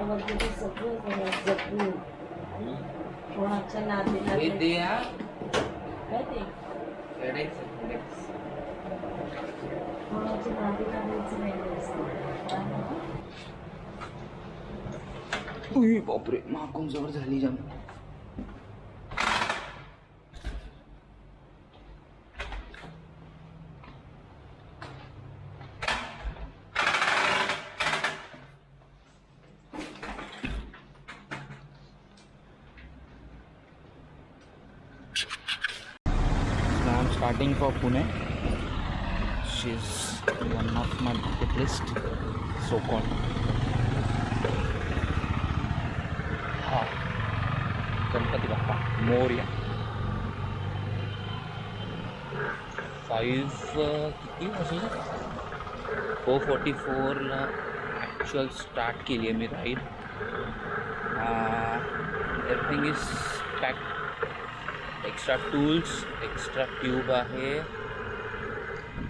वगैरे सगळं जपून कोणाच्या नादी लागले काय ते कोणाच्या नादी लागायचं नाही. बापरे माकून जवळ झाली जाम. I'm starting for Pune. She's one of my bucket list, so called. Ganpati Bappa Morya. 5 किती वाजले 4:44ला ॲक्च्युअल स्टार्ट केली आहे मी ride. Everything is pack. Extra tools, extra tube आहे,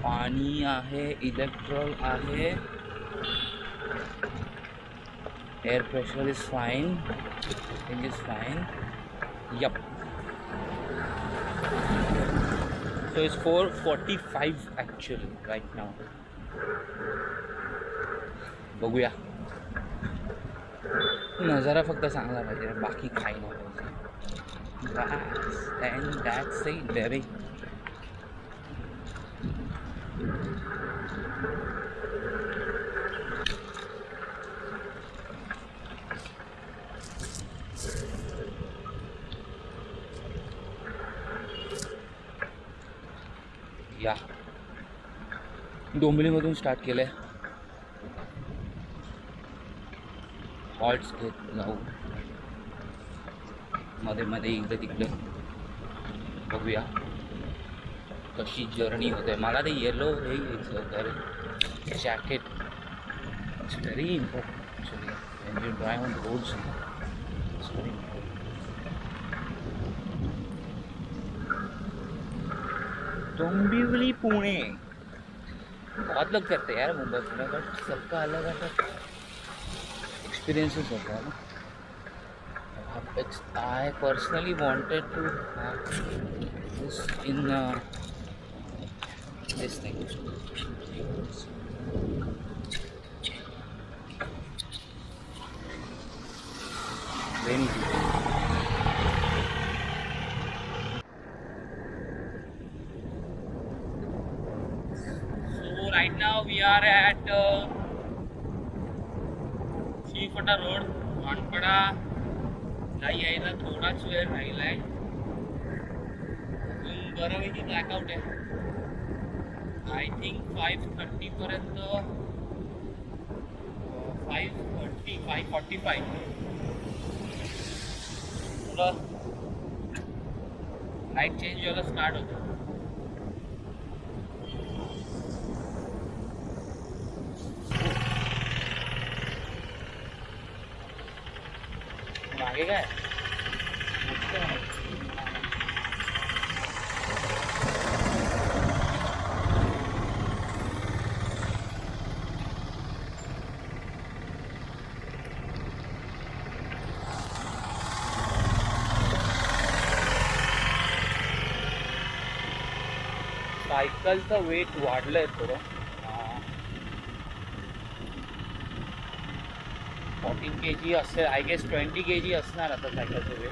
पाणी आहे, इलेक्ट्रॉल आहे, air pressure is fine, thing is fine. Yup. So it's 4:45 actually right now. बघूया. नजारा फक्त चांगला पाहिजे, बाकी काही नाही पाहिजे. And that's it, baby. या डोंबिवलीमधून स्टार्ट केलंय. हॉल्ट्स घेत जाऊ मध्ये मध्ये इकडे तिकडे. बघूया कशी जर्नी होते. मला ते येलो हे घ्यायचं होतं jacket. It's very important actually when you drive on roads. It's very important. Dombivli Pune बहुत लोग करते हैं यार मुंबई पुणे, बट सबका अलग अलग एक्सपीरियंसेस होता है ना. I personally wanted to have this in this thing. Very easy. So right now we are at Shilphata road. Manpada यायला थोडाच वेळ राहिला आहे. अजून बऱ्यापैकी ब्लॅकआउट आहे. आय थिंक 5:30 पर्यंत 5:30 5:45 थोडं लाईट चेंज व्हायला स्टार्ट होतं. मागे काय सायकलचं वेट वाढलंय थोडं. 14 kg असेल, आय गेस 20 kg असणार आता सायकलचं weight.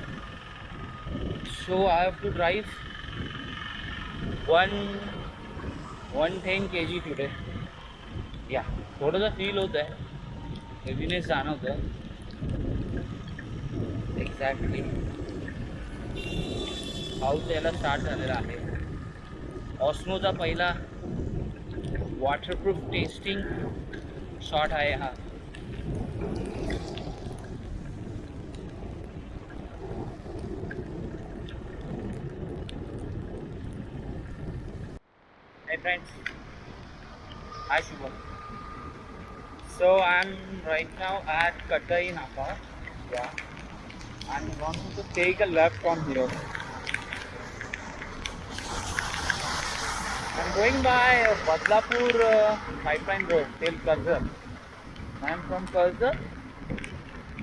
So I have to drive 110 kg today. या थोडंसं फील होतं आहे, हेवीनेस जाणवतं आहे. एक्झॅक्टली पाऊस यायला स्टार्ट झालेला आहे. ऑस्मोचा पहिला वॉटरप्रूफ टेस्टिंग शॉट आहे हा. Hey friends, hi Shubham. So I'm right now at Katai Napa. Yeah, I'm going to take a left from here. I'm going by Badlapur pipeline road till Karjat. I'm from Karjat.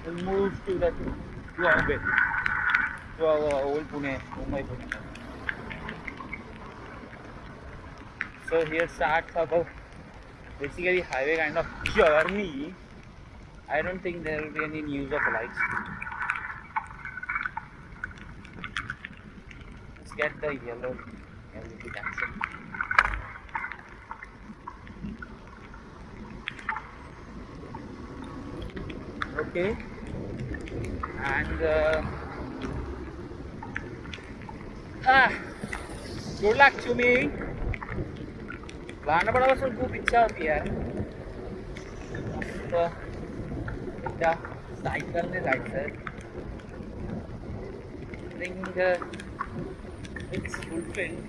We'll move to Bombay, to old Pune, Mumbai Pune. So here starts our basically highway kind of journey. I don't think there will be any news of lights. Let's get the yellow LED dancing. Okay, and good luck to me. लहानपणापासून खूप इच्छा होती यार मस्त एकदा सायकलने जायचं. Think it's fulfilled,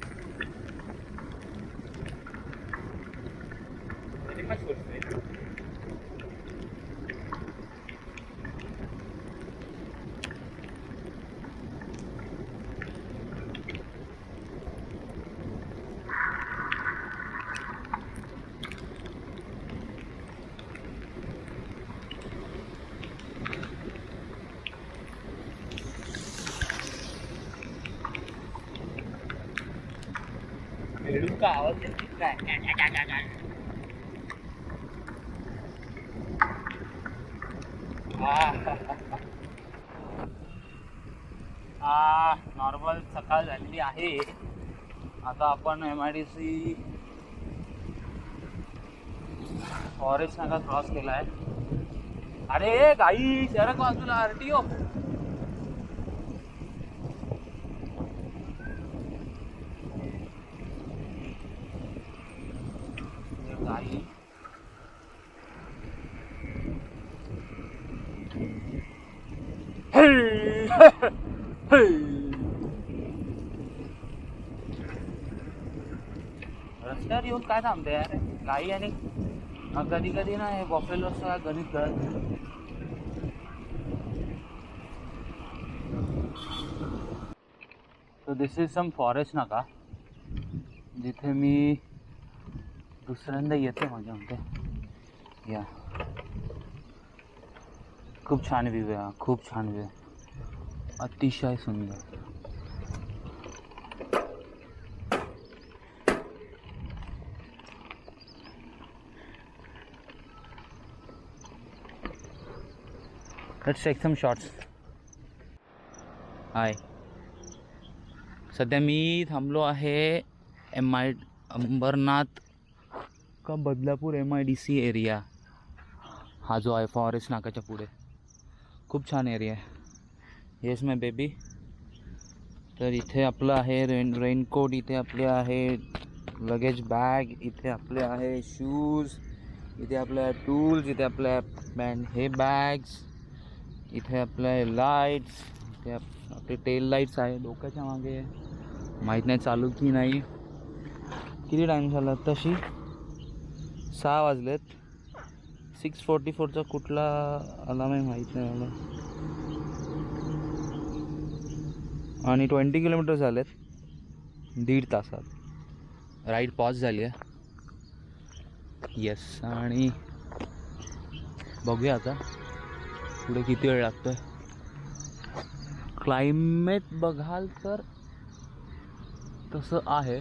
very much fulfilled. बेडूक का आवाज येतो काय? नॉर्मल सकाळ झालेली आहे. आता आपण MIDC फॉरेस्ट नाका क्रॉस केला आहे. अरे गाई सरक बाजूला RTO. गाई रस्त्यावर येऊन काय थांबते यार गाई. आणि कधी कधी ना हे बॉफेलो गणित कळत. So this is some forest नाका जिथे मी दुसऱ्यांदा येते माझ्या म्हणते. या खूप छान व्ह्यू आहे, खूप छान व्ह्यू, अतिशय सुंदर. Let's take some shots. Hi, सध्या मी थांबलो आहे अंबरनाथ का बदलापूर MIDC एरिया. हा जो आहे फॉरेस्ट नाकाच्या पुढे खूप छान एरिया आहे. येस माय बेबी. तर इथे आपलं आहे रेनकोट, इथे आपले आहे लगेज बॅग, इथे आपले आहे शूज, इथे आपल्या टूल्स, इथे आपल्या हे बॅग्स, इथे आपल्या लाईट्स, इथे आपले टेल लाईट्स आहे डोक्याच्या मागे. माहीत नाही चालू की नाही. किती टाईम झाला? तशी 6 वाजलेत. 6:44चा कुठला अलार्म आहे माहीत नाही मला. आणि 20 किलोमीटर झालेत 1.5 तासात. राईड पॉज झाली आहे. येस, आणि बघूया आता पुढे किती वेळ लागतोय. क्लायमेट बघाल तर तसं आहे.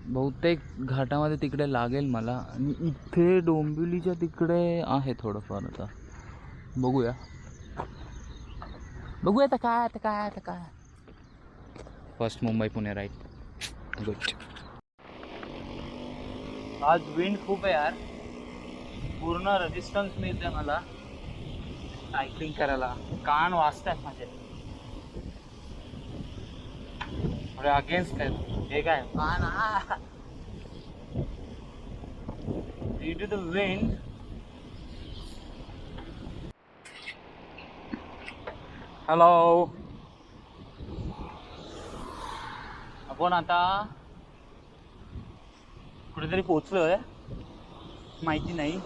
बहुतेक घाटामध्ये तिकडे लागेल मला. आणि इथे डोंबिवलीच्या तिकडे आहे थोडंफार. आता बघूया आता काय. First Mumbai Pune ride. Good. आज विंड खूप आहे यार. पूर्ण रेजिस्टन्स मिळते मला सायकलिंग करायला. कान वाजतात माझे. थोडे अगेन्स्ट काय हे काय कान due to the wind. Hello, आपण आता कुठेतरी पोचलोय, माहिती नाही.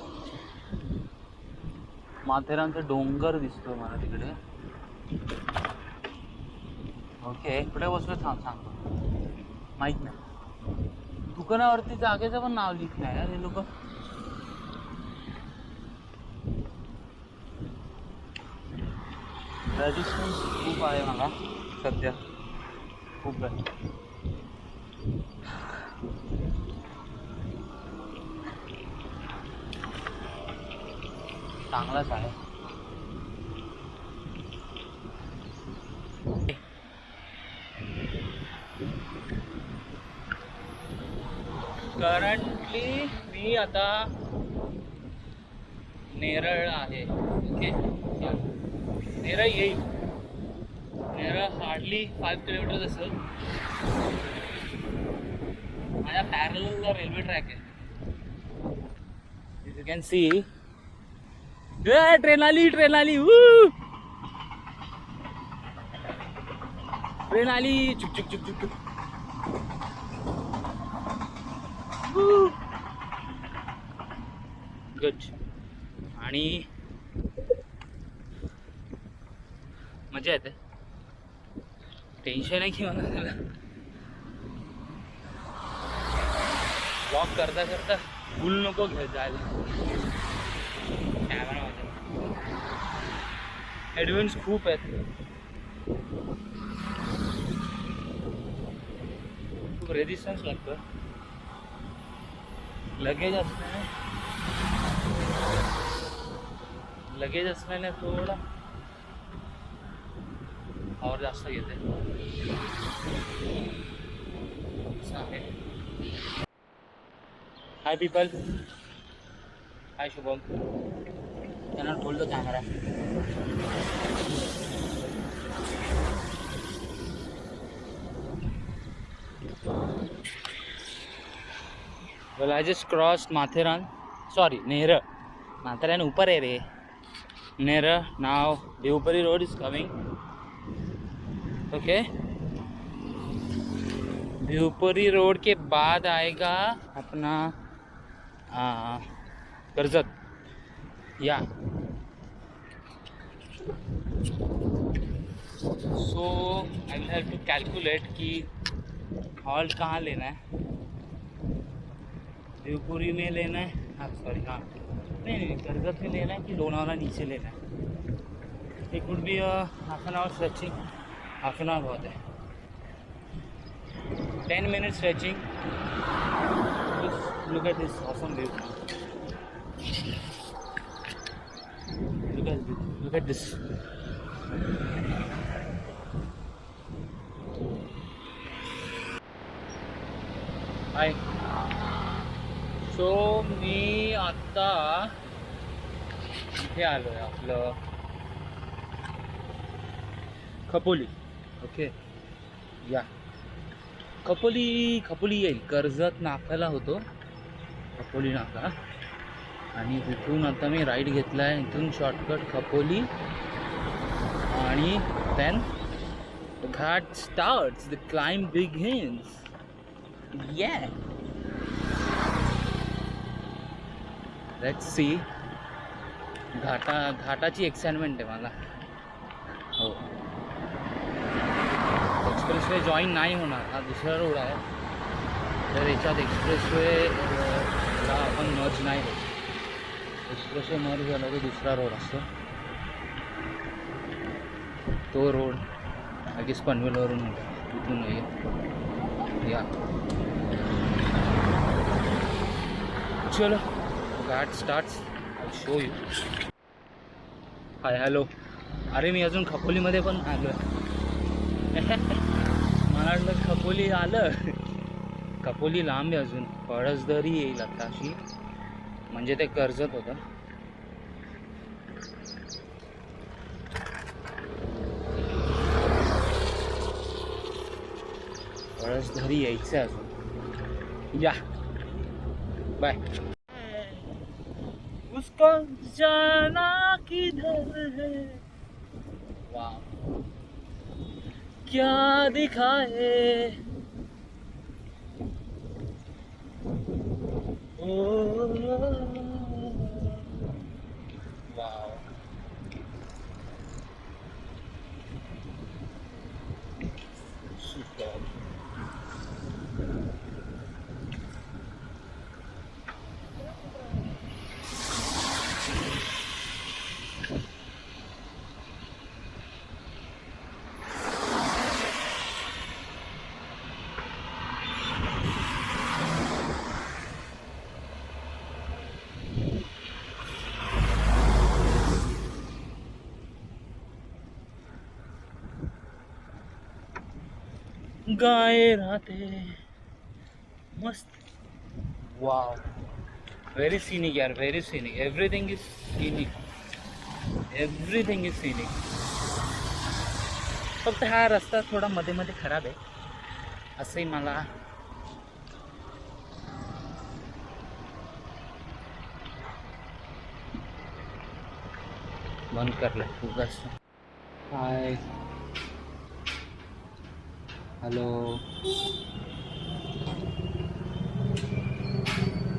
माथेरानचा डोंगर दिसतोय मला तिकडे. ओके, कुठे बसलो सांगतो, माहित नाही. दुकानावरती जागेचं पण नाव लिहित नाही यार हे लोक. रेजिस्टन्स खूप आहे मला सध्या, खूप आहे. चांगलाच आहे. करंटली मी आता नेरळ आहे. ओके, नेरळ येईल. नेरळ हार्डली 5 किलोमीटर असेल. माझ्या पॅरलला रेल्वे ट्रॅक आहे. You can see. ट्रेन आली, ट्रेन आली, ट्रेन आली. चुक चुक चुक चुक चुक. गुड. आणि मजा येते. टेन्शन आहे की मला त्याला वॉक करता करता भूल नको घेत जायला कॅमेरामध्ये. ॲडव्हेंस खूप आहेत. खूप रेजिस्टन्स लागतं. लगेज असल्याने थोडा और जास्त घेते. हाय पीपल. हाय शुभम. त्यांना बोलतो camera. Well, I just crossed Matheran. Sorry, Nehra. Matheran ऊपर है रे. Nehra. Now Bhivpuri road is coming. Okay. Bhivpuri road के बाद आएगा अपना कर्जत. या. So I will have to calculate कि हॉल्ट कहाँ लेना है. देवपुरी में लेना है. हाँ सॉरी, हाँ नहीं कर्जत में लेना है कि लोनावाला नीचे लेना है. It would be half an hour stretching. Half an hour बहुत है. 10 minutes stretching. Just look at this awesome view. Look at this. Hi. So मी आता इथे आलो आहे आपलं खपोली. ओके, या खपोली येईल. कर्जत नाकाला होतो खपोली नाका. आणि तिथून आता मी राईड घेतला आहे. इथून शॉर्टकट खपोली आणि then ghat starts. The climb begins. Yeah let's see. घाटाची एक्साइटमेंट आहे मला. हो, एक्सप्रेसवे जॉईन नाही होणार. हा दुसरा रोड आहे. तर याच्यात एक्सप्रेसवेला आपण मर्ज नाही होत. एक्सप्रेसवे मर्ज झाला तर दुसरा रोड असतो. तो रोड अगेच पनवेलवरून इथून आहे. या चलो ghat starts. I show you. Hi hello. अरे मी अजून खपोलीमध्ये पण आलो आहे. मला वाटलं खपोली आलं. खपोली लांब आहे अजून. पळसदरी येईल आता अशी. म्हणजे ते कर्जत होतं. पळसदरी यायचं अजून. या बाय. उसको जाना किधर है. वाह क्या दिखाए. ओ वाह. गाए राते मस्त. वाव, व्हेरी सीनिक यार, very scenic. Everything is scenic, everything is scenic. फक्त हा रस्ता थोडा मध्ये मध्ये खराब आहे असंही मला बंद करलं उगाच. हाय, हॅलो.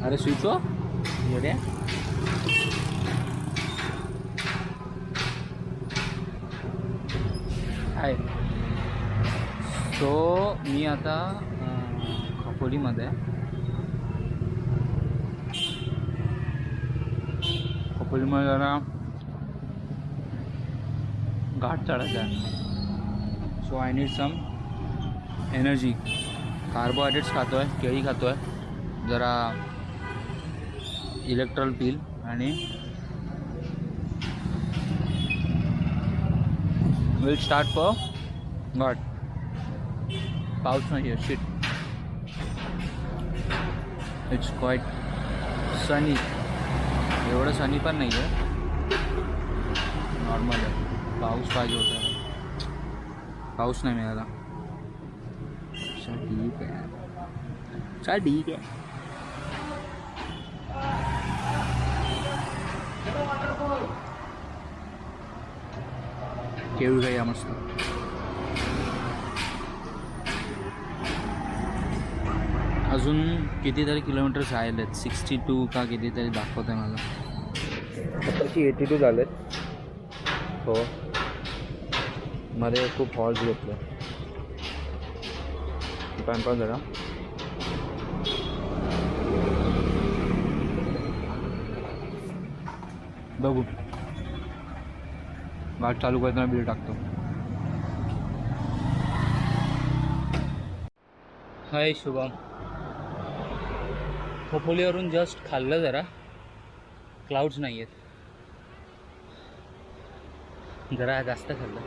अरे स्विच हो येड्या. हाय. सो मी आता खोपोलीमध्ये आहे. खोपोलीमध्ये जरा घाट चढायचा आहे. So I need some energy. Carbohydrates खातो आहे, केळी खातो आहे, जरा इलेक्ट्रॉल पील आणि विल स्टार्ट फॉर घाट. पाऊस नाही आहे, शिट. इट्स क्वाईट सनी. एवढं सनी पण नाही आहे, नॉर्मल आहे. पाऊस पाहिजे होता, पाऊस नाही मिळाला. चल ठीक आहे, चल ठीक आहे. केळी खाऊया मस्त. अजून कितीतरी किलोमीटर्स आहेत. 62 का कितीतरी दाखवत आहे मला. आताची 82 झालेत. हो, मध्ये खूप हॉल्स घेतले. पण जरा बघू, गाठ चालू करताना बिल टाकतो. हाय शुभम. खोपोलीवरून जस्ट खाल्लं जरा. क्लाउड्स नाही आहेत, जरा जास्त खाल्लं.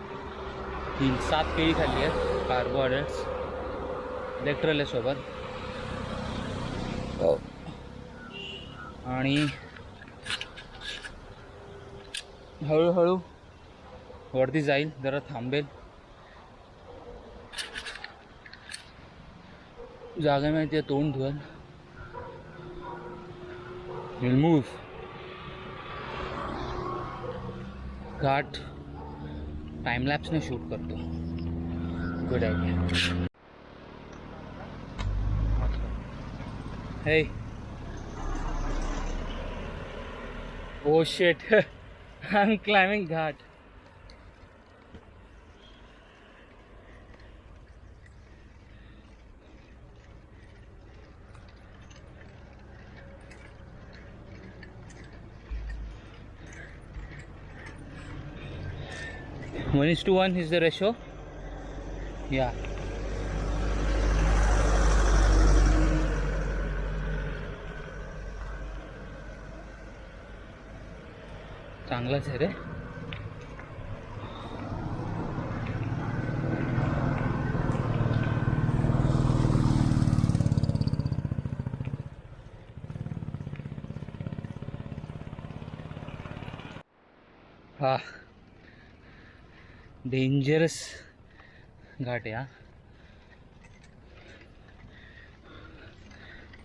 7 केळी खाल्ली आहेत, कार्बोहायड्रेट्स, इलेक्ट्रॉल आहे सोबत. आणि हळूहळू वरती जाईल, जरा थांबेल. जागा मिळते तोंड धुवल. Will move. घाट टाइमलॅप्सने शूट करतो. Good idea. हे oh shit. I'm climbing Ghat. One is to one is the ratio. Yeah. चांगलाच आहे रे. हा डेंजरस घाट आहे हा.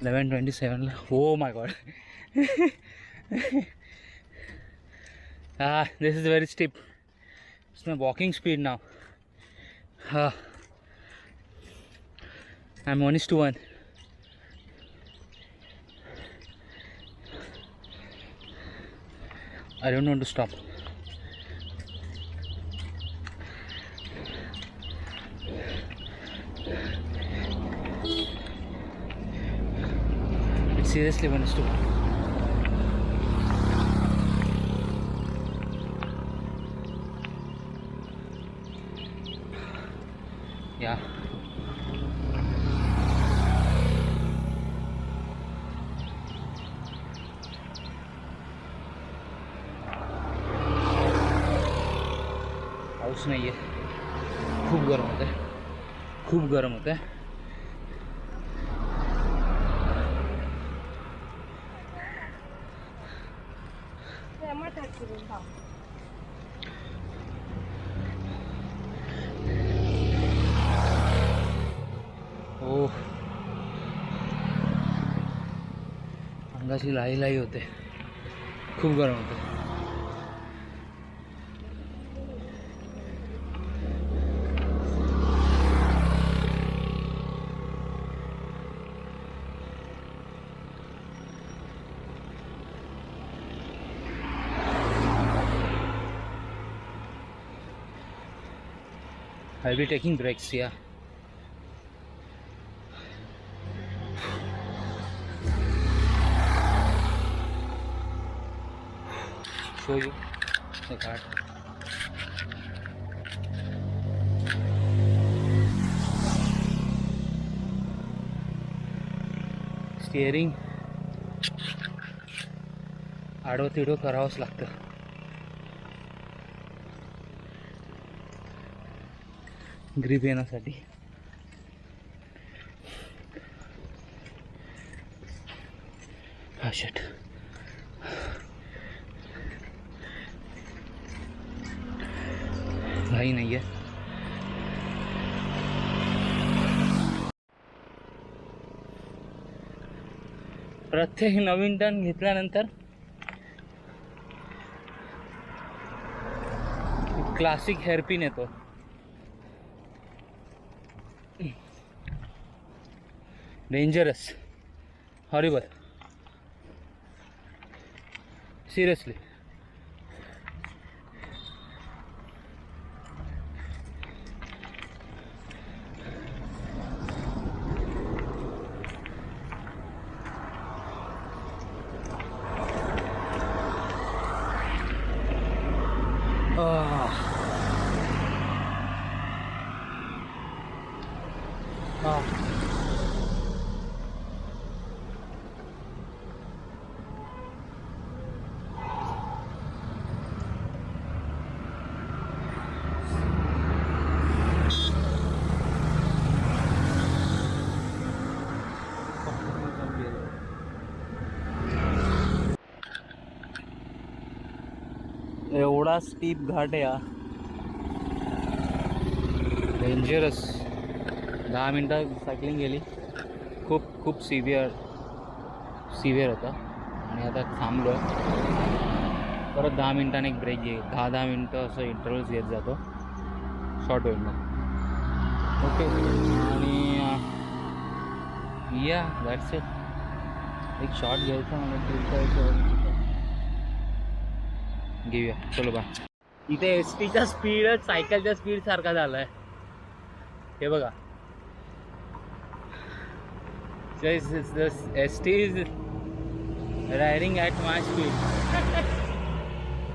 11:27 हो माय God. This is very steep. It's my walking speed now. I'm 1:1. I don't want to stop. It's seriously 1:1. Yeah. पाऊस नाही आहे, खूप गरम होत आहे, खूप गरम होत आहे. हो, अंगाची लाई लाई होते, खूप गरम होते. I'll be taking breaks, yeah. Show you the card. Steering आडो तिडो करावंच लागतं. ग्रिप येण्यासाठी. हा शट. घाई नाही आहे. प्रत्येक नवीन टर्न घेतल्यानंतर क्लासिक हेअरपिन येतो. Dangerous, horrible, seriously. एवढा स्टीप घाट आहे हा, डेंजरस. 10 मिनटं सायकलिंग गेली. खूप सिव्हिअर होता. आणि आता थांबलो आहे. परत 10 मिनटाने एक ब्रेक घेईल. 10 मिनटं असं इंटरव्हल्स घेत जातो. शॉर्ट होईल मग. ओके. आणि या दॅट्स इट. एक शॉर्ट घ्यायचा मला. घेऊया, चलो बा. इथे एस टीचा स्पीडच सायकलच्या स्पीड सारखा झाला आहे. हे बघा, S T is riding at my speed.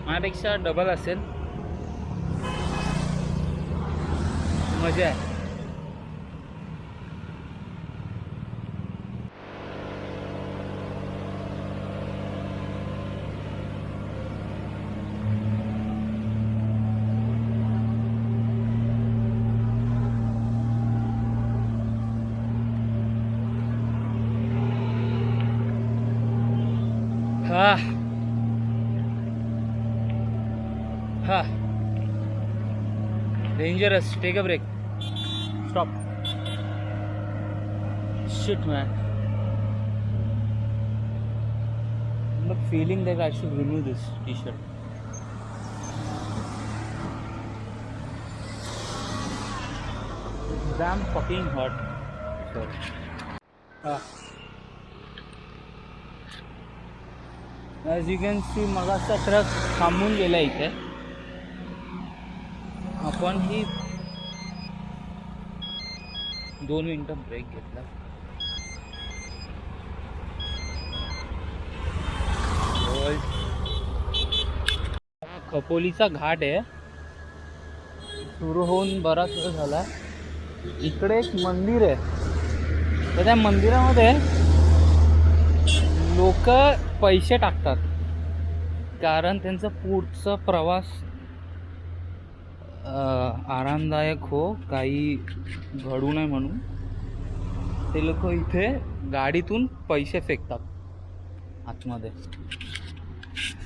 माझ्यापेक्षा डबल असेल. मजा आहे. Dangerous. Take a break. Stop. Shit, man. I'm not feeling like I should remove this t-shirt. It's damn fucking hot. Sorry. As you can see, मगाचा truck थांबून गेला इथे. आपण ही 2 मिनिटं ब्रेक घेतला. खपोलीचा घाट आहे. सुरू होऊन बराच वेळ झाला. इकडे एक मंदिर आहे. तर त्या मंदिरामध्ये लोक पैसे टाकतात, कारण त्यांचा पुढचा प्रवास आरामदायक हो, काही घडू नये म्हणून ते लोक इथे गाडीतून पैसे फेकतात आतमध्ये.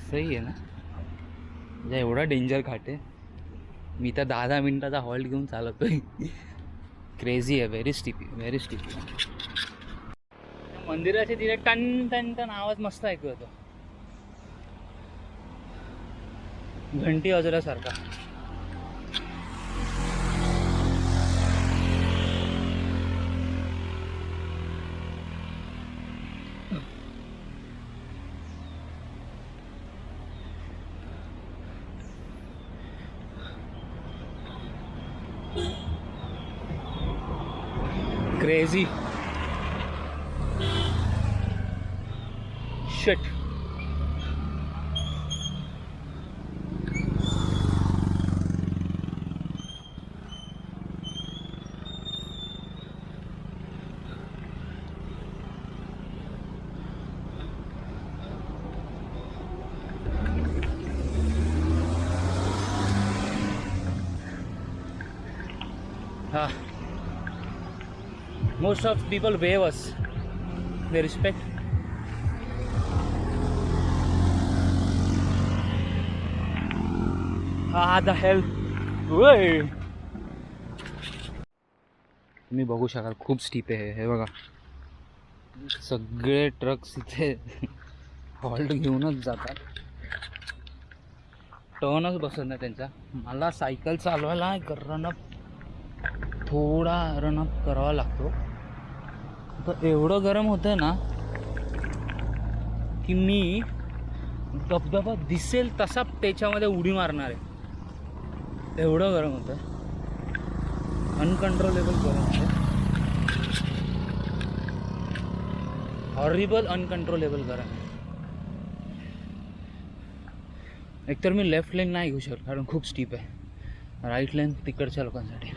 सही आहे ना, म्हणजे एवढा डेंजर घाट आहे. मी तर 10 मिनिटाचा हॉल्ट घेऊन चालतोय. क्रेझी आहे, व्हेरी स्टिपी, व्हेरी स्टिपी. मंदिराचे तिथे टन टन टन आवाज मस्त ऐकू येतो, घंटी वाजवल्यासारखा. Crazy shit. हा, most of people wave us, they respect. The hell. Way. तुम्ही बघू शकाल खूप स्टीप आहे हे बघा. सगळे ट्रक्स इथे हॉल्ट घेऊनच जातात, टर्नच बसत नाही त्यांचा. मला सायकल चालवायला थोडा रनअप करावा लागतो. तर एवढं गरम होतं ना की मी धबधबा दिसेल तसा त्याच्यामध्ये उडी मारणार आहे. एवढं गरम होतं, अनकंट्रोलेबल गरम होतं, हॉरिबल अनकंट्रोलेबल गरम आहे. एकतर मी लेफ्ट लेन नाही घेऊ शकत कारण खूप स्टीप आहे. राईट लेन तिकडच्या लोकांसाठी.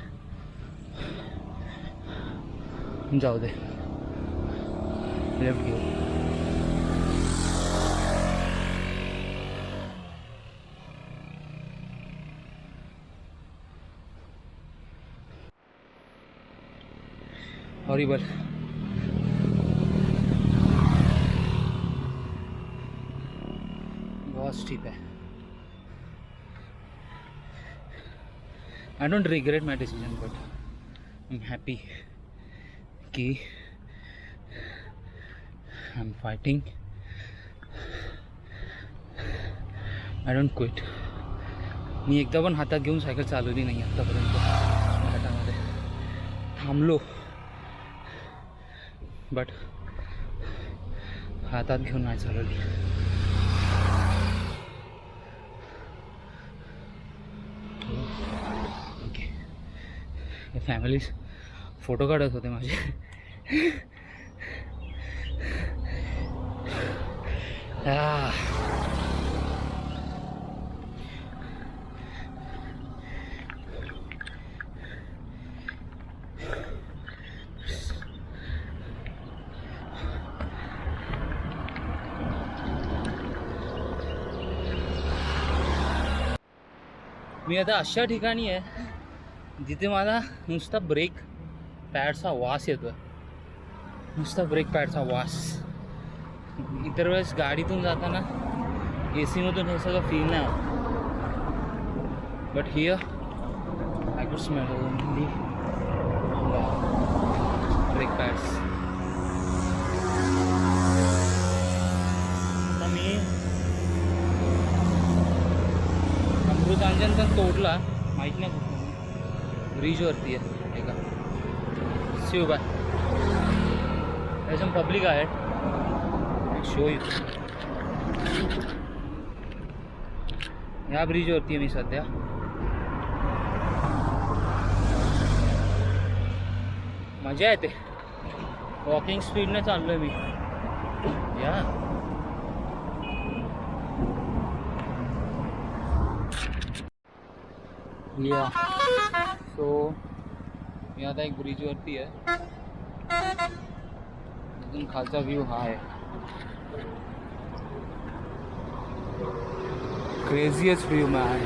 जाऊ दे, लेफ्ट घेऊ. हॉरिबल. बहुत स्टीप है. I don't regret my decision, but I'm happy कि I'm fighting. I don't quit. मी एकदा पण हातात घेऊन सायकल चालवली नाही आतापर्यंत. घाटामध्ये थांबलो, बट हातात घेऊन नाही चालवली. फॅमिली फोटो काढत होते माझे. मी आता अशा ठिकाणी आहे जिथे मला नुसता ब्रेक पॅडचा वास येतो. नुसता ब्रेक पॅडचा वास. इतर वेळेस गाडीतून जाताना ए सीमधून हे सगळं फील नाही होत, but here I could smell only brake pads. आता मी अमृतांजन पण तोडला, माहीत नाही कुठं. ब्रिजवरती आहे एका. शिव बाय त्याच्या पब्लिक आहे. Show you. या ब्रिजवरती आहे मी सध्या. मजा येते. वॉकिंग स्पीडने चाललोय मी. या या सो मी आता एक ब्रिजवरती आहे. अजून खालचा व्ह्यू हा आहे. क्रेझीएस्ट व्ह्यू मॅन.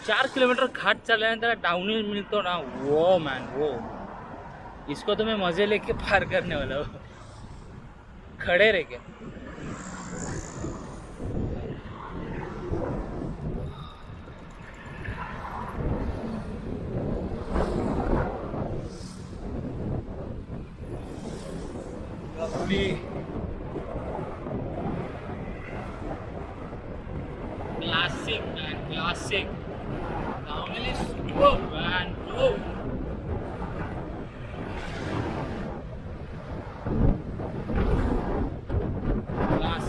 4 किलोमीटर घाट चलल्यानंतर डाउनहिल मिलतो ना, वो मैन वो, इसको तो मैं मजे लेके पार करने वाला हूँ. खड़े रह के classic man, classic. Downhill is superb man, bro. Class.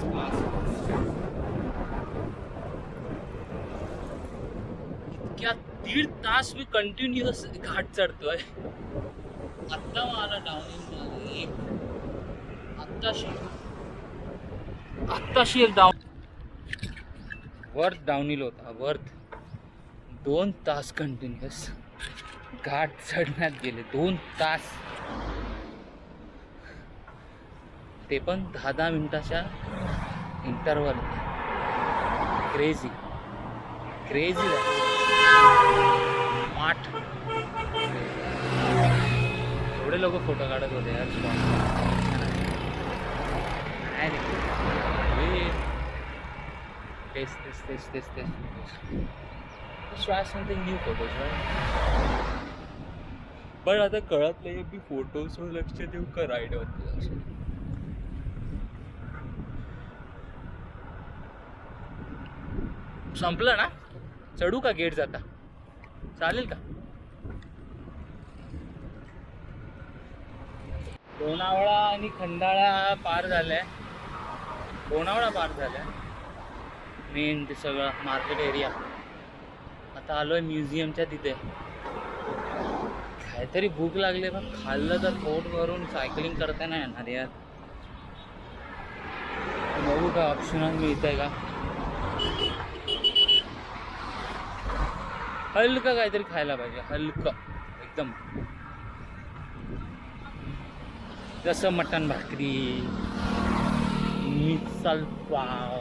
क्या 1.5 तास मी कंटिन्युअस घाट चढतोय. आत्ता मला डाउनहिल आत्ताशी एक वर्थ डाउनहिल होता. वर्थ 2 तास कंटिन्युअस घाट चढण्यात गेले. 2 तास, ते पण 10-10 मिनिटाच्या इंटरवल. क्रेझी माठ. एवढे लोक फोटो काढत होते यार. This. Let's try something new photos, right? पण आता कळत नाही मी फोटोजवर लक्ष देऊ का राईडवरती लक्ष देऊ. संपलं ना, चढू का गेट जाता, चालेल का? लोणावळा आणि खंडाळा पार झालाय. लोणावळा पार झालाय, मेन ते सगळं मार्केट एरिया. आता आलोय म्युझियमच्या तिथे. काहीतरी भूक लागली, पण खाल्लं तर पोट भरून सायकलिंग करता नाही येणार यार. बघू का ऑप्शनल मिळतंय का. हलकं काहीतरी खायला पाहिजे, हलकं एकदम, जसं मटण भाकरी, मिसल पाव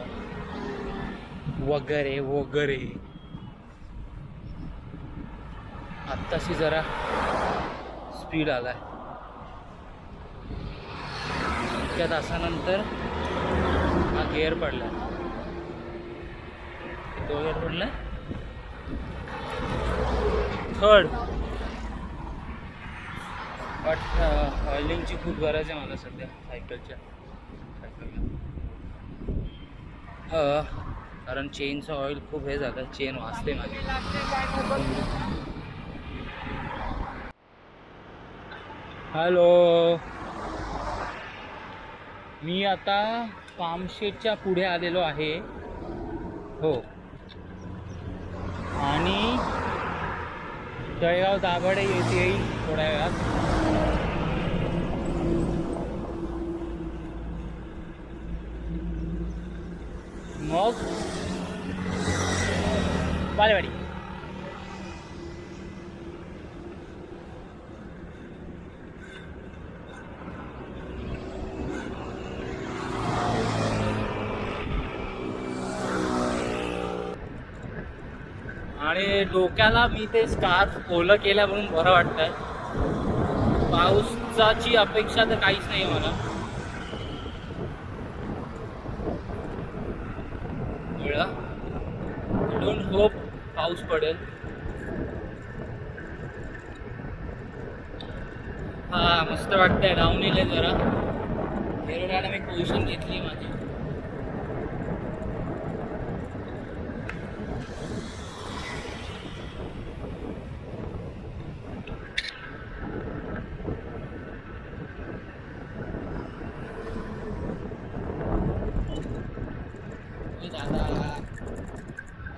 वगैरे. आत्ताशी जरा स्पीड आलाय. इतक्या तासानंतर हा गेअर पडलाय. तो गेअर पडलाय थर्ड. बट ऑइलिंगची खूप गरज आहे मला सध्या सायकलच्या. कारण चेनचं ऑइल खूप हे झालं, चेन वाचते माझी. हॅलो, मी आता फार्मशेडच्या पुढे आलेलो आहे. हो, आणि तळेगाव दाभाडे येईल थोड्या वेळात. मग बालेवाडी. आणि डोक्याला मी ते स्कार्फ ओलं केलं म्हणून बरं वाटतंय. पावसाची अपेक्षा तर काहीच नाही मला. डोंट होप पाऊस पडेल. हा मस्त वाटतंय. डाऊनहिल आहे जरा. एरोडाला मी पोझिशन घेतली माझी.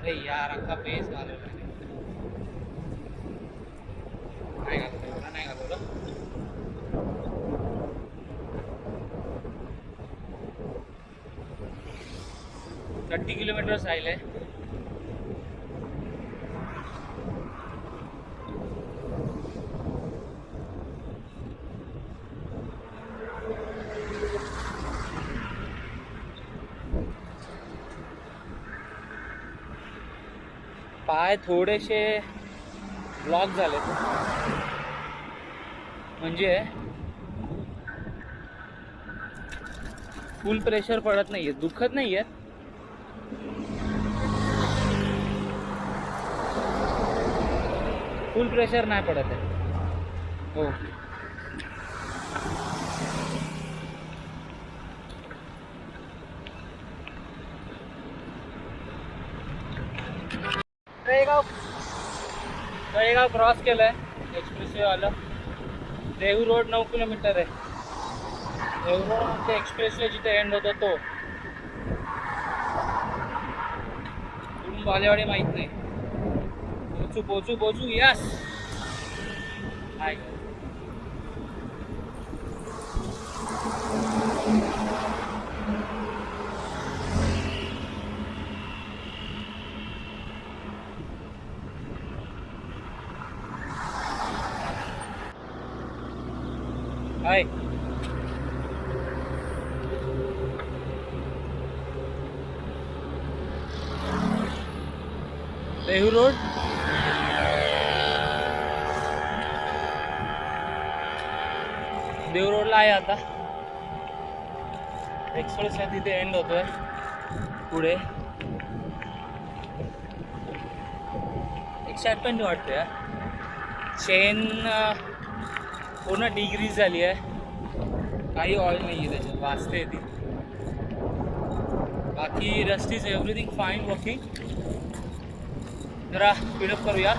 अरे यार, अख्खा पेस घालवला नाही घालवलं. 30 किलोमीटर्स राहिले. पाय थोडेसे ब्लॉक झाले, म्हणजे फुल प्रेशर पडत नाहीये, दुखत नाहीये, फुल प्रेशर नाही पडत आहे. हो तळेगाव क्रॉस केलंय, एक्सप्रेसवे आलं. देहू रोड 9 किलोमीटर आहे. देहू रोड ते एक्सप्रेसवे जिथे एंड होतो तो बालेवाडी माहित नाही. पोचू यस. हाय हाय. देहू रोड देहू रोडला आहे आता. एक्सप्रेस तिथे एंड होतोय. पुढे एक्साइटमेंट वाटते यार. चेन पूर्ण डिग्रीज झाली आहे, काही ऑइल नाही आहे त्याच्यात, वाजते ती. बाकी rust is everything fine working. जरा स्पीडअप करूया.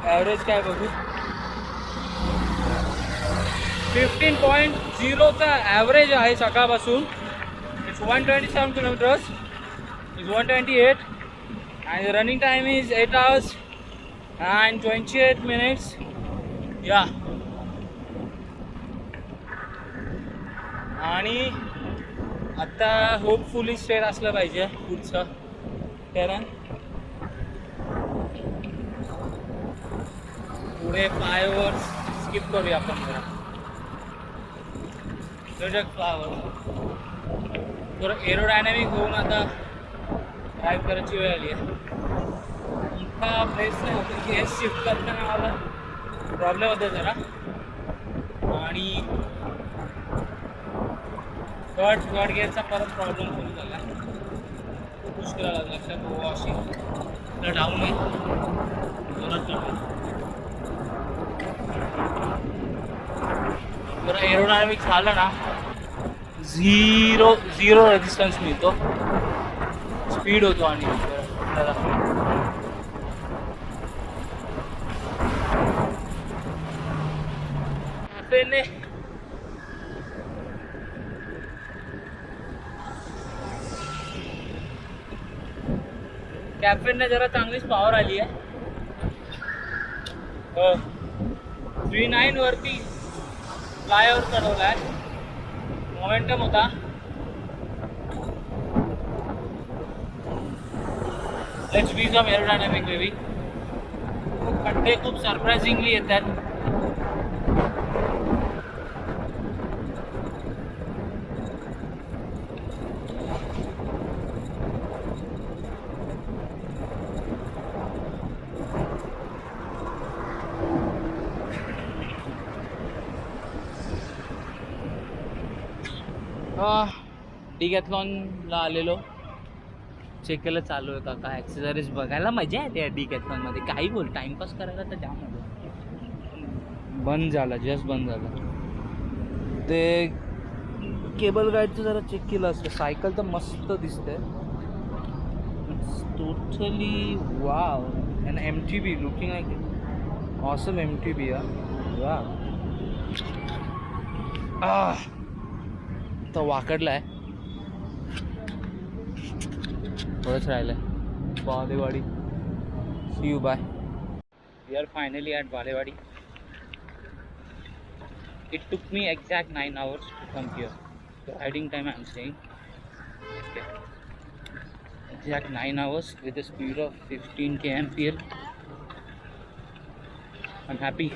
ॲव्हरेज काय बघू. 15.0चा ॲव्हरेज आहे सकाळपासून. It's 127 kilometres, is 128 and the running time is 8 hours and 28 minutes. Yeah. आणि आता होपफुली स्ट्रेट असलं पाहिजे पुढचं, कारण पुढे पायवर स्किप करूया आपण जरा. प्रोजेक्ट फ्लावर थोडं एरोडायनॅमिक होऊन आता ड्राईव्ह करायची वेळ आली आहे. इतका प्लेस नाही होतं की हे शिफ्ट करताना मला प्रॉब्लेम होता जरा. आणि थर्ड गिअरचा परत प्रॉब्लेम सुरू झाला. खूप मुश्किल आला लक्षात. हो अशी तर डाऊन आहे जोरात. जरा एरोडायनॅमिक झालं ना, झिरो रेजिस्टन्स मिळतो, स्पीड होतो. आणि कॅफेने जरा चांगलीच पॉवर आली आहे. 39 वरती फ्लायओव्हर चढवला आहे. मोमेंटम होता. Let's be some aerodynamic baby. खड्डे खूप सरप्राइझिंगली येतात. डिकॅथलॉनला आलेलो, चेक केलं चालू आहे का काय ॲक्सेसरीज बघायला. मजा येते डिकॅथलॉनमध्ये. काही बोल, टाइमपास करायला तर जाम मजा. बंद झाला, जस्ट बंद झालं ते. केबल गाईडचं जरा चेक केलं असतं. सायकल तर मस्त दिसते, totally wow. And MTB looking like awesome MTB. Wow. तो वाकडला आहे, थोडंच राहिलं आहे. Balewadi. See you bye. We are finally at Balewadi. It took me exact 9 hours to come here. The riding time I'm saying. Okay. Exact 9 hours with a speed of 15 km/h. I'm happy.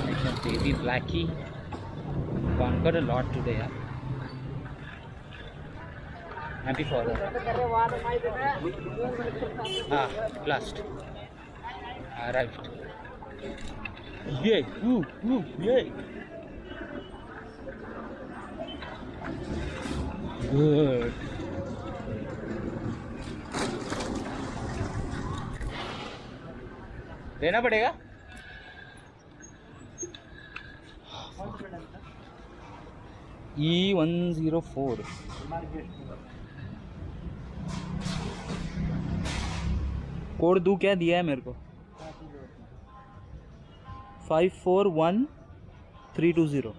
Like my baby Blackie conquered a lot today. Yeah? Happy for हां last arrived ये ये good देना पड़ेगा E104 code दूँ क्या दिया है मेरे को 541320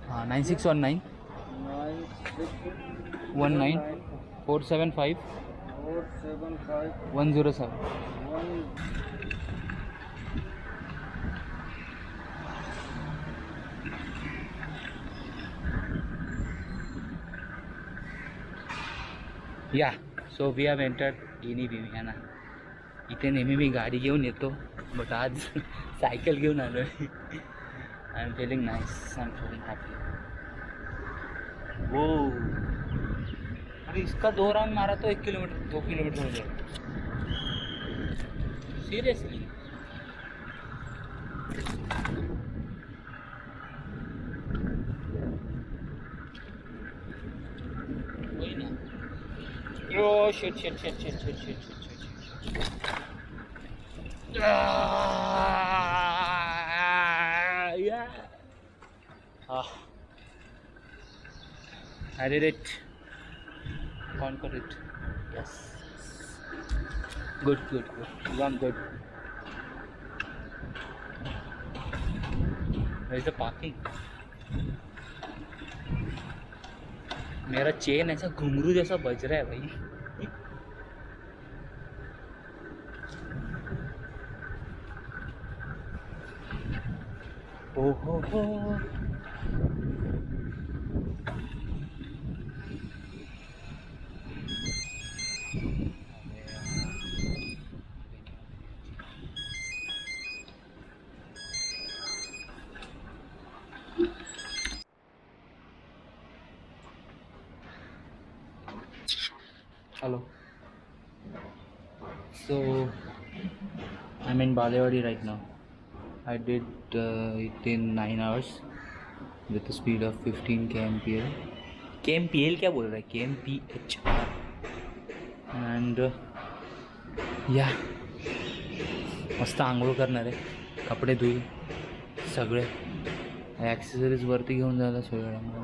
हाँ 9619 475 107 या सो वी हॅव एंटर्ड गिनी विमियाना. इथे नेहमी मी गाडी घेऊन येतो बट आज सायकल घेऊन आलो आहे. I am feeling nice, I am feeling happy. वो अरे इसका 2 राउंड मारा तो 1 किलोमीटर 2 किलोमीटर हो जाएगा सीरियसली. वही ना. Yo shit shit shit shit shit shit shit shit yeah. I did it. Conquered it. Yes. Good. I'm good. Where is the parking? मेरा चेन ऐसा घुंघरू जैसा बज रहा है भाई. ओहो हो. Hello. So I'm in Balewadi right now. I did it in 9 hours with a speed of 15 kmpl. kmpl क्या बोल रहा है? kmph. And yeah, मस्त आंघोळ करणार आहे, कपडे धुई सगळे ॲक्सेसरीज वरती घेऊन जायला सोयीमुळे.